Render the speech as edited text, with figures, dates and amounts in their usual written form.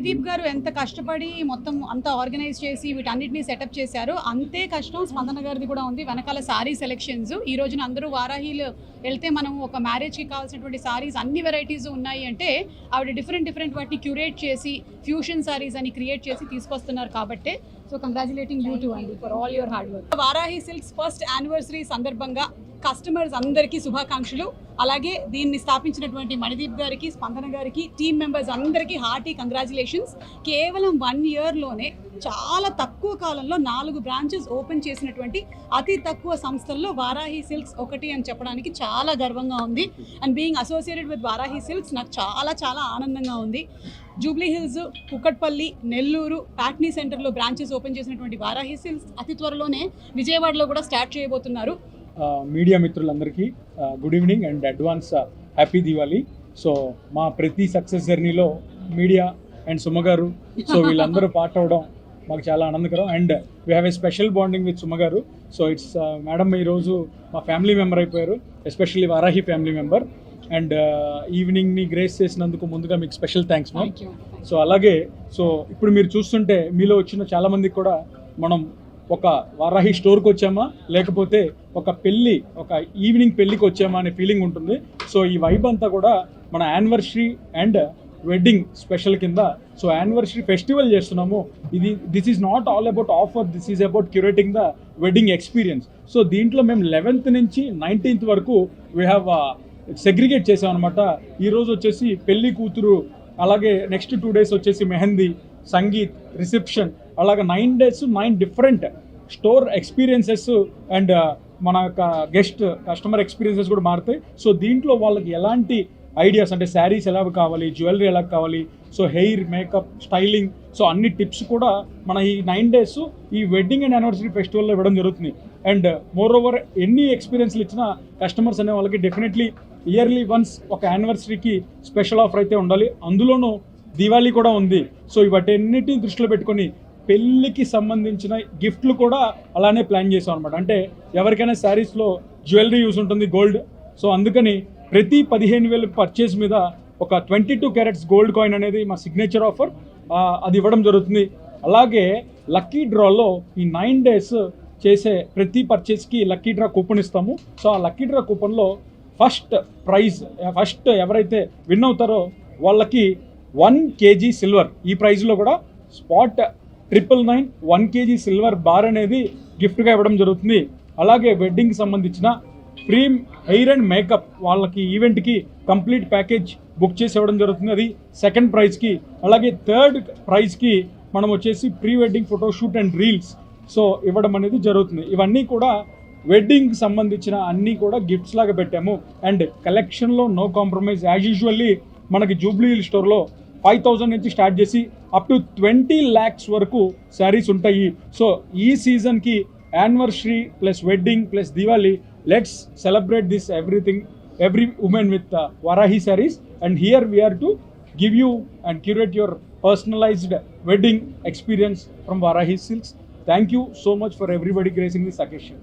ప్రదీప్ గారు ఎంత కష్టపడి మొత్తం అంతా ఆర్గనైజ్ చేసి వీటన్నిటిని సెటప్ చేశారో అంతే కష్టం స్పందన గారిది కూడా ఉంది. వెనకాల సారీ సెలెక్షన్స్ ఈ రోజున అందరూ వారాహిలు వెళ్తే మనం ఒక మ్యారేజ్కి కావాల్సినటువంటి సారీస్ అన్ని వెరైటీస్ ఉన్నాయి అంటే ఆవిడ డిఫరెంట్ వాటిని క్యూరేట్ చేసి ఫ్యూషన్ సారీస్ అని క్రియేట్ చేసి తీసుకొస్తున్నారు కాబట్టి సో కంగ్రాచులేటింగ్ యూ టు అండి for all your hard work. Varahi silks first anniversary సందర్భంగా కస్టమర్స్ అందరికీ శుభాకాంక్షలు. అలాగే దీన్ని స్థాపించినటువంటి మణిదీప్ గారికి, స్పందన గారికి, టీమ్ మెంబర్స్ అందరికీ హార్టీ కంగ్రాచులేషన్స్. కేవలం 1 ఇయర్లోనే చాలా తక్కువ కాలంలో 4 బ్రాంచెస్ ఓపెన్ చేసినటువంటి అతి తక్కువ సంస్థల్లో వారాహి సిల్క్స్ ఒకటి అని చెప్పడానికి చాలా గర్వంగా ఉంది. And being associated with Varahi silks నాకు చాలా ఆనందంగా ఉంది. జూబ్లీ హిల్స్, కుక్కట్పల్లి, నెల్లూరు, ప్యాట్నీ సెంటర్లో బ్రాంచెస్ ఓపెన్ చేసినటువంటి వారాహి సిల్క్స్ అతి త్వరలోనే విజయవాడలో కూడా స్టార్ట్ చేయబోతున్నారు. మీడియా మిత్రులందరికీ good evening and advance happy Diwali. So మా ప్రతి సక్సెస్ జర్నీలో మీడియా అండ్ సుమ గారు సో వీళ్ళందరూ పార్ట్ అవ్వడం మాకు చాలా ఆనందకరం. And we have a special bonding with Suma గారు. సో ఇట్స్ మేడం ఈరోజు మా ఫ్యామిలీ మెంబర్ అయిపోయారు, especially Varahi family member. And ఈవినింగ్ని గ్రేస్ చేసినందుకు ముందుగా మీకు స్పెషల్ థ్యాంక్స్ మ్యామ్. సో అలాగే సో ఇప్పుడు మీరు చూస్తుంటే మీలో వచ్చిన చాలామందికి కూడా మనం ఒక వారాహి స్టోర్కి వచ్చామా లేకపోతే ఒక ఈవినింగ్ పెళ్ళికి వచ్చామా అనే ఫీలింగ్ ఉంటుంది. సో ఈ వైబ్ అంతా కూడా మన యానివర్సరీ అండ్ వెడ్డింగ్ స్పెషల్ కింద సో యానివర్సరీ ఫెస్టివల్ చేస్తున్నాము. This is not all about offer, this is about curating the wedding experience. So దీంట్లో మేము 11th నుంచి 19th వరకు వీ హ్యావ్ సెగ్రిగేట్ చేసాం అనమాట. ఈరోజు వచ్చేసి పెళ్లి కూతురు, అలాగే నెక్స్ట్ 2 days వచ్చేసి మెహందీ, సంగీత్, రిసెప్షన్, అలాగే 9 days 9 different store experiences and మన యొక్క కస్టమర్ ఎక్స్పీరియన్సెస్ కూడా మారుతాయి. సో దీంట్లో వాళ్ళకి ఎలాంటి ఐడియాస్ అంటే శారీస్ ఎలా కావాలి, జ్యువెలరీ ఎలా కావాలి, so hair, makeup, styling, so అన్ని టిప్స్ కూడా మన ఈ 9 days ఈ వెడ్డింగ్ అండ్ యానివర్సరీ ఫెస్టివల్లో ఇవ్వడం జరుగుతుంది. అండ్ మోర్ ఓవర్ ఎన్ని ఎక్స్పీరియన్స్లు ఇచ్చినా కస్టమర్స్ అనే వాళ్ళకి డెఫినెట్లీ ఇయర్లీ వన్స్ ఒక యానివర్సరీకి స్పెషల్ ఆఫర్ అయితే ఉండాలి. అందులోనూ దివాళీ కూడా ఉంది. సో ఇవన్నిటిని దృష్టిలో పెట్టుకొని పెళ్ళికి సంబంధించిన గిఫ్ట్లు కూడా అలానే ప్లాన్ చేసాం అనమాట. అంటే ఎవరికైనా శారీస్లో జ్యువెలరీ యూస్ ఉంటుంది, గోల్డ్. సో అందుకని ప్రతి 15,000 పర్చేస్ మీద ఒక 22 carats గోల్డ్ కాయిన్ అనేది మా సిగ్నేచర్ ఆఫర్, అది ఇవ్వడం జరుగుతుంది. అలాగే లక్కీ డ్రాలో ఈ 9 days చేసే ప్రతి పర్చేస్కి లక్కీ డ్రా కూపన్ ఇస్తాము. సో ఆ లక్కీ డ్రా కూపన్లో ఫస్ట్ ఎవరైతే విన్ అవుతారో వాళ్ళకి 1 kg సిల్వర్, ఈ ప్రైజ్లో కూడా స్పాట్ 999 1 kg సిల్వర్ బార్ అనేది గిఫ్ట్గా ఇవ్వడం జరుగుతుంది. అలాగే వెడ్డింగ్కి సంబంధించిన ఫ్రీ హెయిర్ అండ్ మేకప్ వాళ్ళకి ఈవెంట్కి కంప్లీట్ ప్యాకేజ్ బుక్ చేసి ఇవ్వడం జరుగుతుంది, అది 2nd ప్రైజ్కి. అలాగే 3rd ప్రైజ్కి మనం వచ్చేసి pre wedding photoshoot and reels so ఇవ్వడం అనేది జరుగుతుంది. ఇవన్నీ కూడా వెడ్డింగ్కి సంబంధించిన అన్నీ కూడా గిఫ్ట్స్ లాగా పెట్టాము. అండ్ కలెక్షన్లో నో కాంప్రమైజ్. యాజ్ యూజువల్లీ మనకి జూబ్లీ హిల్ స్టోర్లో 5,000 నుంచి స్టార్ట్ చేసి అప్ టు 20 lakhs వరకు శారీస్ ఉంటాయి. సో ఈ సీజన్కి anniversary plus wedding plus Diwali, let's celebrate this every woman with Varahi sarees. And here we are to give you and curate your personalized wedding experience from Varahi Silks. Thank you so much for everybody gracing this occasion.